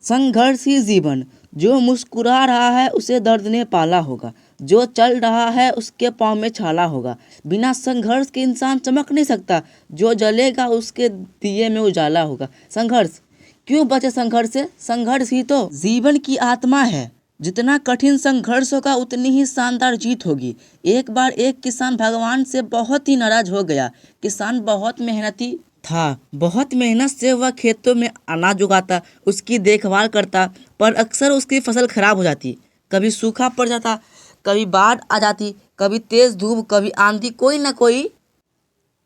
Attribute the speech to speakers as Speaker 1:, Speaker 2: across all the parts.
Speaker 1: संघर्ष ही जीवन। जो मुस्कुरा रहा है उसे दर्द ने पाला होगा, जो चल रहा है उसके पाँव में छाला होगा। बिना संघर्ष के इंसान चमक नहीं सकता, जो जलेगा उसके दिए में उजाला होगा। संघर्ष क्यों बचे संघर्ष से? संघर्ष ही तो जीवन की आत्मा है। जितना कठिन संघर्ष होगा उतनी ही शानदार जीत होगी। एक बार एक किसान भगवान से बहुत ही नाराज हो गया। किसान बहुत मेहनती था, बहुत मेहनत से वह खेतों में अनाज उगाता, उसकी देखभाल करता, पर अक्सर उसकी फसल खराब हो जाती। कभी सूखा पड़ जाता, कभी बाढ़ आ जाती, कभी तेज धूप, कभी आंधी, कोई ना कोई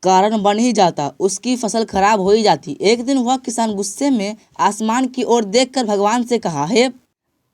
Speaker 1: कारण बन ही जाता, उसकी फसल खराब हो ही जाती। एक दिन वह किसान गुस्से में आसमान की ओर देखकर भगवान से कहा, हे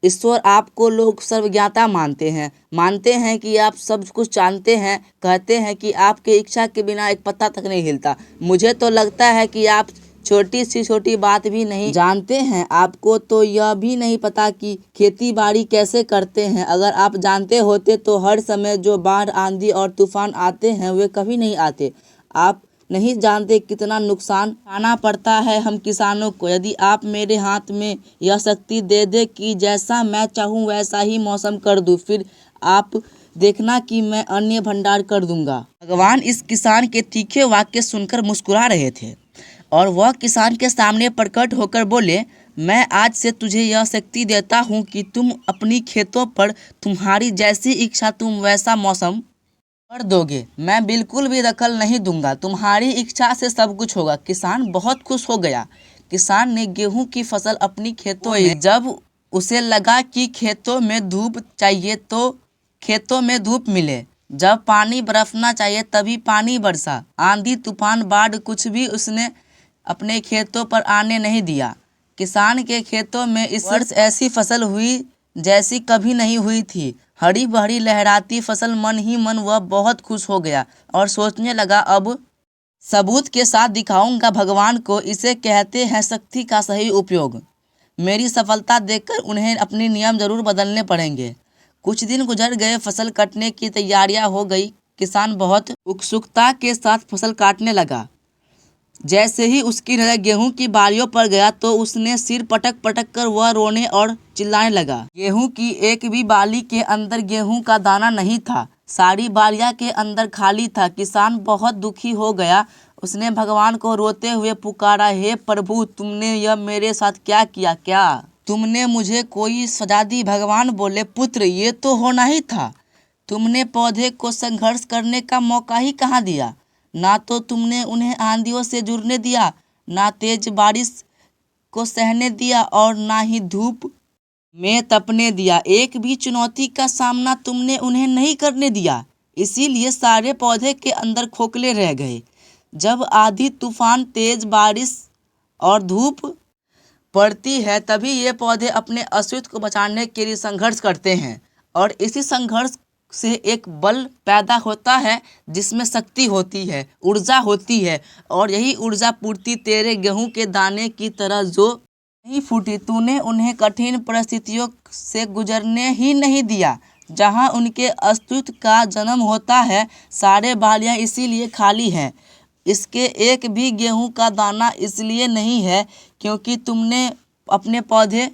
Speaker 1: ईश्वर, आपको लोग सर्वज्ञाता मानते हैं कि आप सब कुछ जानते हैं, कहते हैं कि आपकी इच्छा के बिना एक पत्ता तक नहीं हिलता। मुझे तो लगता है कि आप छोटी सी छोटी बात भी नहीं जानते हैं। आपको तो यह भी नहीं पता कि खेती बाड़ी कैसे करते हैं। अगर आप जानते होते तो हर समय जो बाढ़, आंधी और तूफान आते हैं वे कभी नहीं आते। आप नहीं जानते कितना नुकसान उठाना पड़ता है हम किसानों को। यदि आप मेरे हाथ में यह शक्ति दे दे कि जैसा मैं चाहूँ वैसा ही मौसम कर दूँ, फिर आप देखना कि मैं अन्न भंडार कर दूंगा। भगवान इस किसान के तीखे वाक्य सुनकर मुस्कुरा रहे थे और वह किसान के सामने प्रकट होकर बोले, मैं आज से तुझे यह शक्ति देता हूँ कि तुम अपनी खेतों पर तुम्हारी जैसी इच्छा तुम वैसा मौसम कर दोगे। मैं बिल्कुल भी दखल नहीं दूंगा, तुम्हारी इच्छा से सब कुछ होगा। किसान बहुत खुश हो गया। किसान ने गेहूं की फसल अपनी खेतों में, जब उसे लगा कि खेतों में धूप चाहिए तो खेतों में धूप मिले, जब पानी बरसना चाहिए तभी पानी बरसा। आंधी, तूफान, बाढ़ कुछ भी उसने अपने खेतों पर आने नहीं दिया। किसान के खेतों में इस वर्ष ऐसी फसल हुई जैसी कभी नहीं हुई थी। हरी भरी लहराती फसल, मन ही मन वह बहुत खुश हो गया और सोचने लगा, अब सबूत के साथ दिखाऊंगा भगवान को, इसे कहते हैं शक्ति का सही उपयोग। मेरी सफलता देखकर उन्हें अपने नियम जरूर बदलने पड़ेंगे। कुछ दिन गुजर गए, फसल कटने की तैयारियां हो गई। किसान बहुत उत्सुकता के साथ फसल काटने लगा। जैसे ही उसकी नजर गेहूं की बालियों पर गया तो उसने सिर पटक पटक कर वह रोने और चिल्लाने लगा। गेहूं की एक भी बाली के अंदर गेहूं का दाना नहीं था, सारी बालियां के अंदर खाली था। किसान बहुत दुखी हो गया। उसने भगवान को रोते हुए पुकारा, हे प्रभु, तुमने यह मेरे साथ क्या किया? क्या तुमने मुझे कोई सजा दी? भगवान बोले, पुत्र, ये तो होना ही था। तुमने पौधे को संघर्ष करने का मौका ही कहाँ दिया? ना तो तुमने उन्हें आंधियों से जुड़ने दिया, ना तेज बारिश को सहने दिया और ना ही धूप में तपने दिया। एक भी चुनौती का सामना तुमने उन्हें नहीं करने दिया। इसीलिए सारे पौधे के अंदर खोखले रह गए। जब आंधी, तूफान, तेज बारिश और धूप पड़ती है तभी ये पौधे अपने अस्तित्व को बचाने के लिए संघर्ष करते हैं, और इसी संघर्ष से एक बल पैदा होता है जिसमें शक्ति होती है, ऊर्जा होती है। और यही ऊर्जा पूर्ति तेरे गेहूं के दाने की तरह जो नहीं फूटी। तूने उन्हें कठिन परिस्थितियों से गुजरने ही नहीं दिया जहां उनके अस्तित्व का जन्म होता है। सारे बालियां इसीलिए खाली हैं। इसके एक भी गेहूं का दाना इसलिए नहीं है क्योंकि तुमने अपने पौधे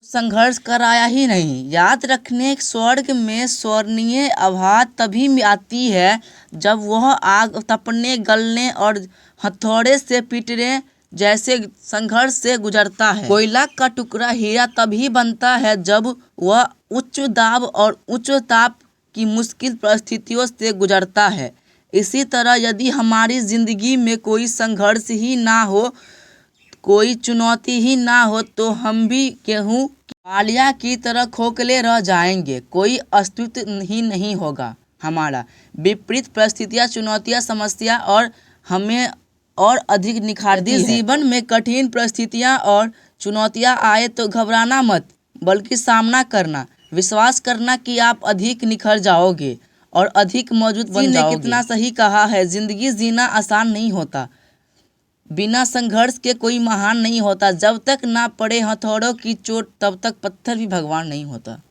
Speaker 1: संघर्ष कराया ही नहीं। याद रखने, स्वर्ग में स्वर्णीय आभा तभी आती है जब वह आग, तपने, गलने और हथौड़े से पीटने जैसे संघर्ष से गुजरता है। कोयला का टुकड़ा हीरा तभी बनता है जब वह उच्च दाब और उच्च ताप की मुश्किल परिस्थितियों से गुजरता है। इसी तरह यदि हमारी जिंदगी में कोई संघर्ष ही ना हो, कोई चुनौती ही ना हो, तो हम भी गेहूं की बालियां की तरह खोखले रह जाएंगे। कोई अस्तित्व ही नहीं होगा हमारा। विपरीत परिस्थितियां, चुनौतियां, समस्या और हमें और अधिक निखारती है। जीवन में कठिन परिस्थितियां और चुनौतियां आए तो घबराना मत, बल्कि सामना करना, विश्वास करना कि आप अधिक निखर जाओगे और अधिक मौजूद बन जाओगे। कितना सही कहा है, जिंदगी जीना आसान नहीं होता। बिना संघर्ष के कोई महान नहीं होता। जब तक ना पड़े हथौड़ों की चोट तब तक पत्थर भी भगवान नहीं होता।